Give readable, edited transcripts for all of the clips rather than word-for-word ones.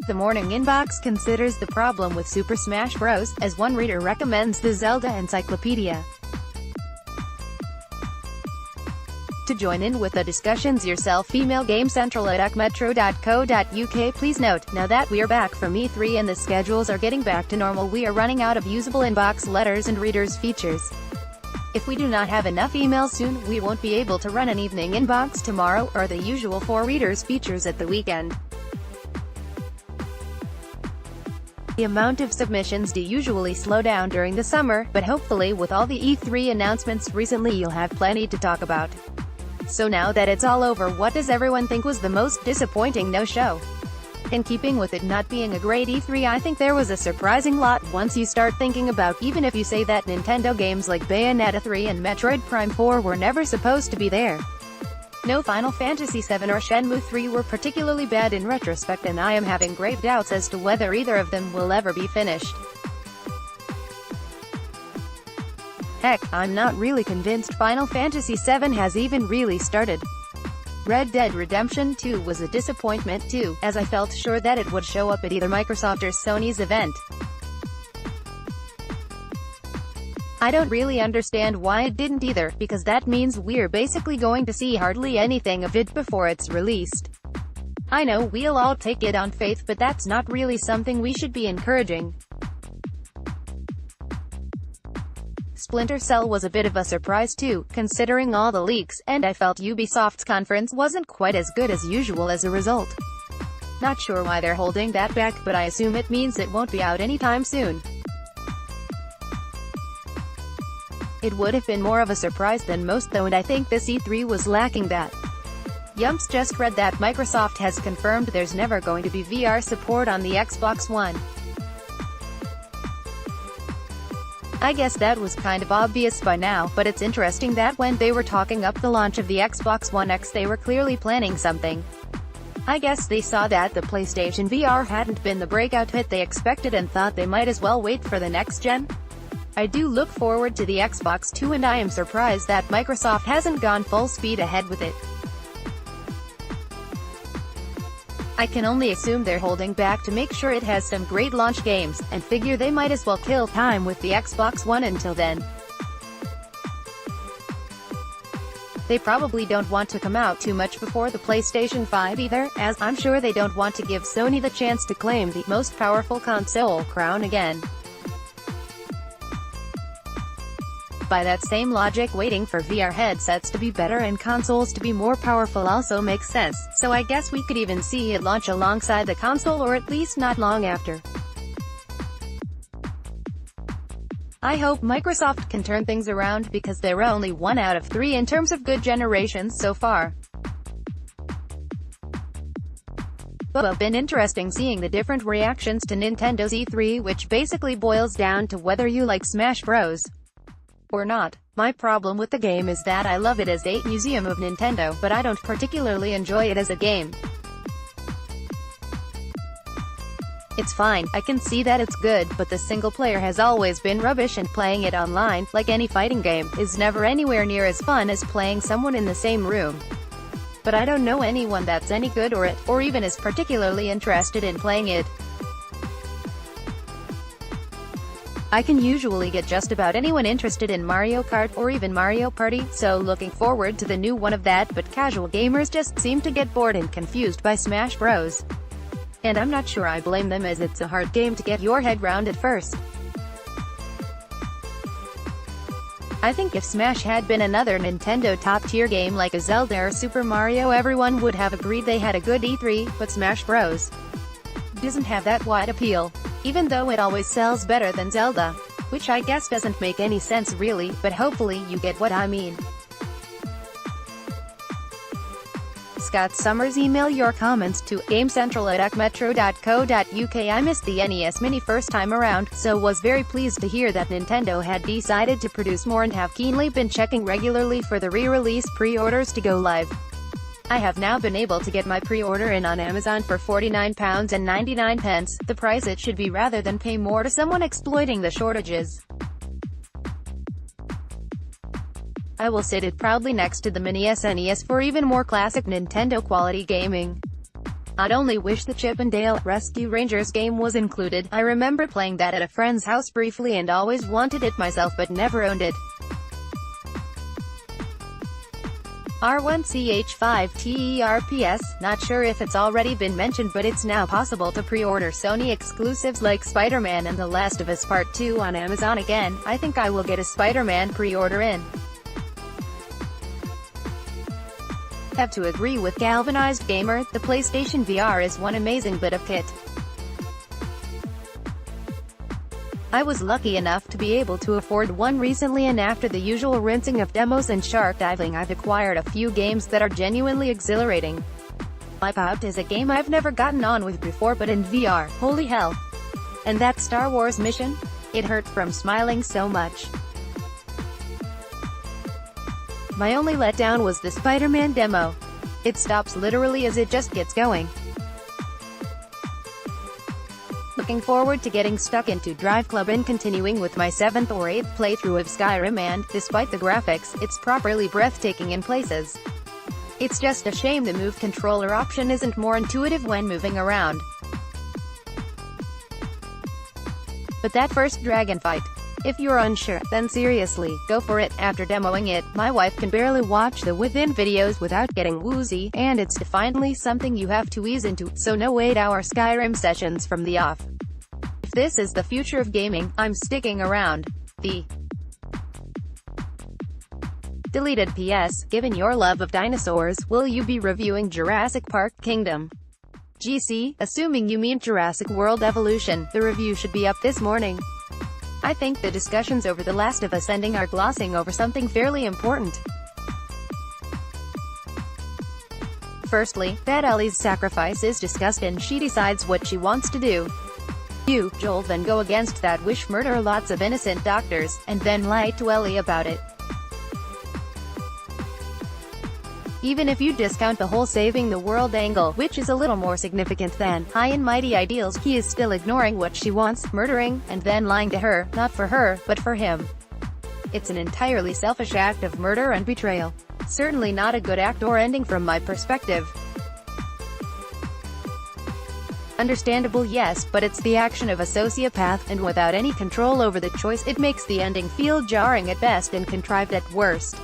The Morning Inbox considers the problem with Super Smash Bros., as one reader recommends the Zelda Encyclopedia. To join in with the discussions yourself, email gamecentral@acmetro.co.uk. Please note, now that we're back from E3 and the schedules are getting back to normal, we are running out of usable inbox letters and readers features. If we do not have enough emails soon, we won't be able to run an evening inbox tomorrow, or the usual 4 readers features at the weekend. The amount of submissions do usually slow down during the summer, but hopefully with all the E3 announcements recently you'll have plenty to talk about. So now that it's all over, what does everyone think was the most disappointing no-show? In keeping with it not being a great E3, I think there was a surprising lot once you start thinking about, even if you say that Nintendo games like Bayonetta 3 and Metroid Prime 4 were never supposed to be there. No Final Fantasy VII or Shenmue 3 were particularly bad in retrospect, and I am having great doubts as to whether either of them will ever be finished. Heck, I'm not really convinced Final Fantasy VII has even really started. Red Dead Redemption 2 was a disappointment too, as I felt sure that it would show up at either Microsoft or Sony's event. I don't really understand why it didn't either, because that means we're basically going to see hardly anything of it before it's released. I know we'll all take it on faith, but that's not really something we should be encouraging. Splinter Cell was a bit of a surprise too, considering all the leaks, and I felt Ubisoft's conference wasn't quite as good as usual as a result. Not sure why they're holding that back, but I assume it means it won't be out anytime soon. It would have been more of a surprise than most though, and I think this E3 was lacking that. Yumps just read that Microsoft has confirmed there's never going to be VR support on the Xbox One. I guess that was kind of obvious by now, but it's interesting that when they were talking up the launch of the Xbox One X they were clearly planning something. I guess they saw that the PlayStation VR hadn't been the breakout hit they expected and thought they might as well wait for the next gen. I do look forward to the Xbox 2, and I am surprised that Microsoft hasn't gone full speed ahead with it. I can only assume they're holding back to make sure it has some great launch games, and figure they might as well kill time with the Xbox One until then. They probably don't want to come out too much before the PlayStation 5 either, as I'm sure they don't want to give Sony the chance to claim the most powerful console crown again. By that same logic, waiting for VR headsets to be better and consoles to be more powerful also makes sense, so I guess we could even see it launch alongside the console, or at least not long after. I hope Microsoft can turn things around, because they're only 1 out of 3 in terms of good generations so far. But it's been interesting seeing the different reactions to Nintendo's E3, which basically boils down to whether you like Smash Bros. Or not. My problem with the game is that I love it as a museum of Nintendo, but I don't particularly enjoy it as a game. It's fine, I can see that it's good, but the single player has always been rubbish, and playing it online, like any fighting game, is never anywhere near as fun as playing someone in the same room. But I don't know anyone that's any good or even is particularly interested in playing it. I can usually get just about anyone interested in Mario Kart, or even Mario Party, so looking forward to the new one of that, but casual gamers just seem to get bored and confused by Smash Bros. And I'm not sure I blame them, as it's a hard game to get your head round at first. I think if Smash had been another Nintendo top-tier game like a Zelda or Super Mario, everyone would have agreed they had a good E3, but Smash Bros. doesn't have that wide appeal. Even though it always sells better than Zelda. Which I guess doesn't make any sense really, but hopefully you get what I mean. Scott Summers, email your comments to gamecentral@acmetro.co.uk. I missed the NES Mini first time around, so was very pleased to hear that Nintendo had decided to produce more, and have keenly been checking regularly for the re-release pre-orders to go live. I have now been able to get my pre-order in on Amazon for £49.99, the price it should be, rather than pay more to someone exploiting the shortages. I will sit it proudly next to the Mini SNES for even more classic Nintendo quality gaming. I'd only wish the Chip and Dale Rescue Rangers game was included. I remember playing that at a friend's house briefly and always wanted it myself but never owned it. R1CH5TERPS, not sure if it's already been mentioned but it's now possible to pre-order Sony exclusives like Spider-Man and The Last of Us Part 2 on Amazon again. I think I will get a Spider-Man pre-order in. Have to agree with Galvanized Gamer, the PlayStation VR is one amazing bit of kit. I was lucky enough to be able to afford one recently, and after the usual rinsing of demos and shark diving, I've acquired a few games that are genuinely exhilarating. Wipeout is a game I've never gotten on with before, but in VR, holy hell. And that Star Wars mission? It hurt from smiling so much. My only letdown was the Spider-Man demo. It stops literally as it just gets going. Looking forward to getting stuck into Drive Club and continuing with my 7th or 8th playthrough of Skyrim, and, despite the graphics, it's properly breathtaking in places. It's just a shame the move controller option isn't more intuitive when moving around. But that first dragon fight. If you're unsure, then seriously, go for it. After demoing it, my wife can barely watch the Within videos without getting woozy, and it's definitely something you have to ease into, so no 8-hour Skyrim sessions from the off. If this is the future of gaming, I'm sticking around. The deleted PS, given your love of dinosaurs, will you be reviewing Jurassic Park Kingdom? GC, assuming you mean Jurassic World Evolution, the review should be up this morning. I think the discussions over The Last of Us ending are glossing over something fairly important. Firstly, that Ellie's sacrifice is discussed and she decides what she wants to do. You, Joel, then go against that wish, murder lots of innocent doctors, and then lie to Ellie about it. Even if you discount the whole saving the world angle, which is a little more significant than high and mighty ideals, he is still ignoring what she wants, murdering, and then lying to her, not for her, but for him. It's an entirely selfish act of murder and betrayal. Certainly not a good act or ending from my perspective. Understandable, yes, but it's the action of a sociopath, and without any control over the choice, it makes the ending feel jarring at best and contrived at worst.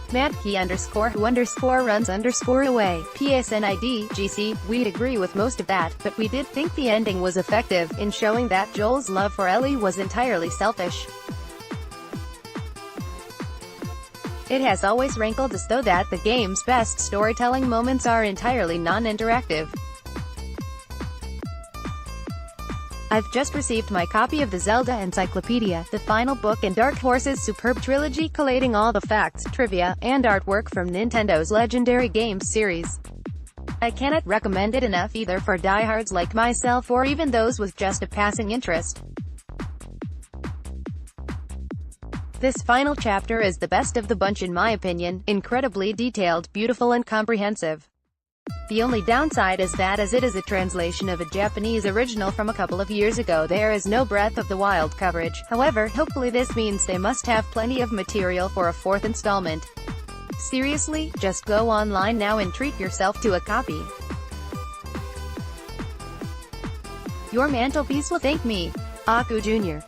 Matt_who_runs_away. PSNID, GC, we'd agree with most of that, but we did think the ending was effective, in showing that Joel's love for Ellie was entirely selfish. It has always rankled as though that the game's best storytelling moments are entirely non-interactive. I've just received my copy of the Zelda Encyclopedia, the final book in Dark Horse's superb trilogy collating all the facts, trivia, and artwork from Nintendo's legendary games series. I cannot recommend it enough either for diehards like myself or even those with just a passing interest. This final chapter is the best of the bunch in my opinion, incredibly detailed, beautiful and comprehensive. The only downside is that as it is a translation of a Japanese original from a couple of years ago, there is no Breath of the Wild coverage. However, hopefully this means they must have plenty of material for a 4th installment. Seriously, just go online now and treat yourself to a copy. Your mantelpiece will thank me. Aku Jr.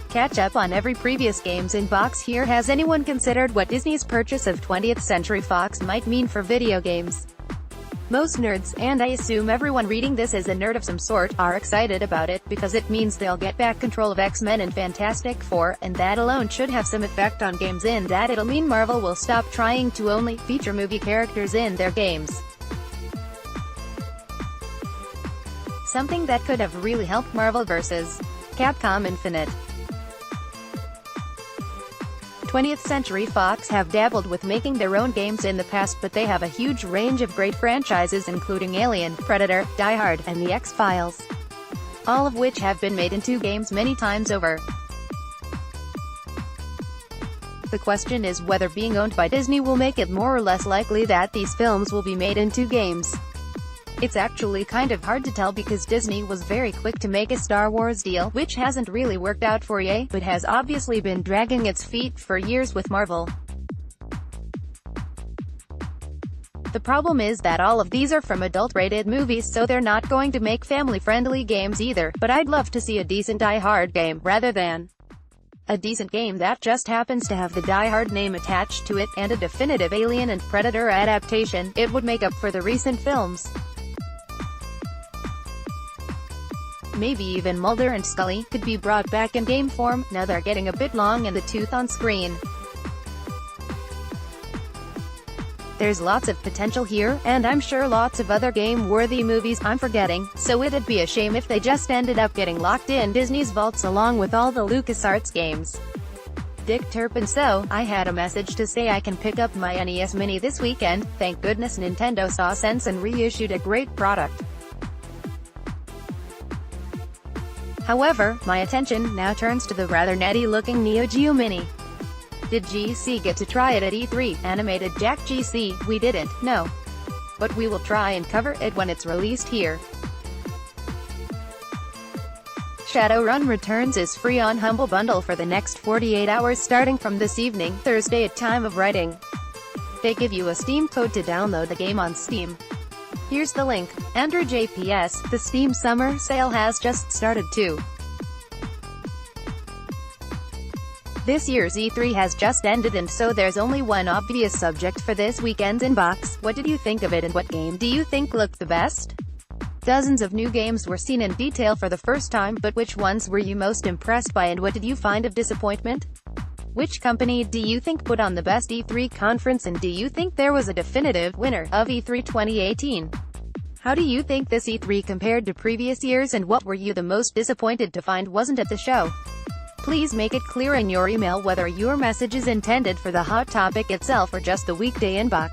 Catch up on every previous games in box here. Has anyone considered what Disney's purchase of 20th Century Fox might mean for video games? Most nerds, and I assume everyone reading this is a nerd of some sort, are excited about it, because it means they'll get back control of X-Men and Fantastic Four, and that alone should have some effect on games, in that it'll mean Marvel will stop trying to only feature movie characters in their games. Something that could have really helped Marvel vs. Capcom Infinite. 20th Century Fox have dabbled with making their own games in the past, but they have a huge range of great franchises including Alien, Predator, Die Hard, and The X-Files. All of which have been made into games many times over. The question is whether being owned by Disney will make it more or less likely that these films will be made into games. It's actually kind of hard to tell because Disney was very quick to make a Star Wars deal, which hasn't really worked out for EA, but has obviously been dragging its feet for years with Marvel. The problem is that all of these are from adult-rated movies, so they're not going to make family-friendly games either, but I'd love to see a decent Die Hard game, rather than a decent game that just happens to have the Die Hard name attached to it, and a definitive Alien and Predator adaptation. It would make up for the recent films. Maybe even Mulder and Scully could be brought back in game form, now they're getting a bit long in the tooth on screen. There's lots of potential here, and I'm sure lots of other game-worthy movies I'm forgetting, so it'd be a shame if they just ended up getting locked in Disney's vaults along with all the LucasArts games. Dick Turpin. So, I had a message to say I can pick up my NES Mini this weekend. Thank goodness Nintendo saw sense and reissued a great product. However, my attention now turns to the rather netty-looking Neo Geo Mini. Did GC get to try it at E3? Animated Jack GC, we didn't, no. But we will try and cover it when it's released here. Shadowrun Returns is free on Humble Bundle for the next 48 hours starting from this evening, Thursday at time of writing. They give you a Steam code to download the game on Steam. Here's the link. Andrew JPS, the Steam Summer Sale has just started too. This year's E3 has just ended, and so there's only one obvious subject for this weekend's inbox. What did you think of it, and what game do you think looked the best? Dozens of new games were seen in detail for the first time, but which ones were you most impressed by, and what did you find of disappointment? Which company do you think put on the best E3 conference, and do you think there was a definitive winner of E3 2018? How do you think this E3 compared to previous years, and what were you the most disappointed to find wasn't at the show? Please make it clear in your email whether your message is intended for the hot topic itself or just the weekday inbox.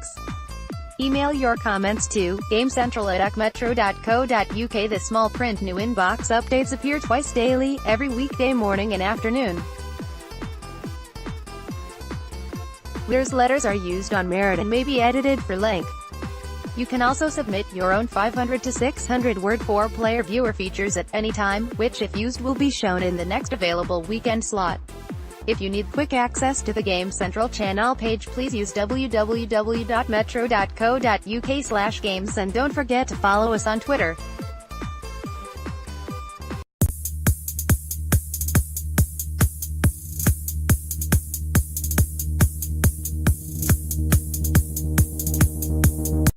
Email your comments to gamecentral@metro.co.uk. The small print new inbox updates appear twice daily, every weekday morning and afternoon. Newsletters are used on merit and may be edited for length. You can also submit your own 500 to 600 word 4-player viewer features at any time, which if used will be shown in the next available weekend slot. If you need quick access to the Game Central channel page, please use www.metro.co.uk/games, and don't forget to follow us on Twitter.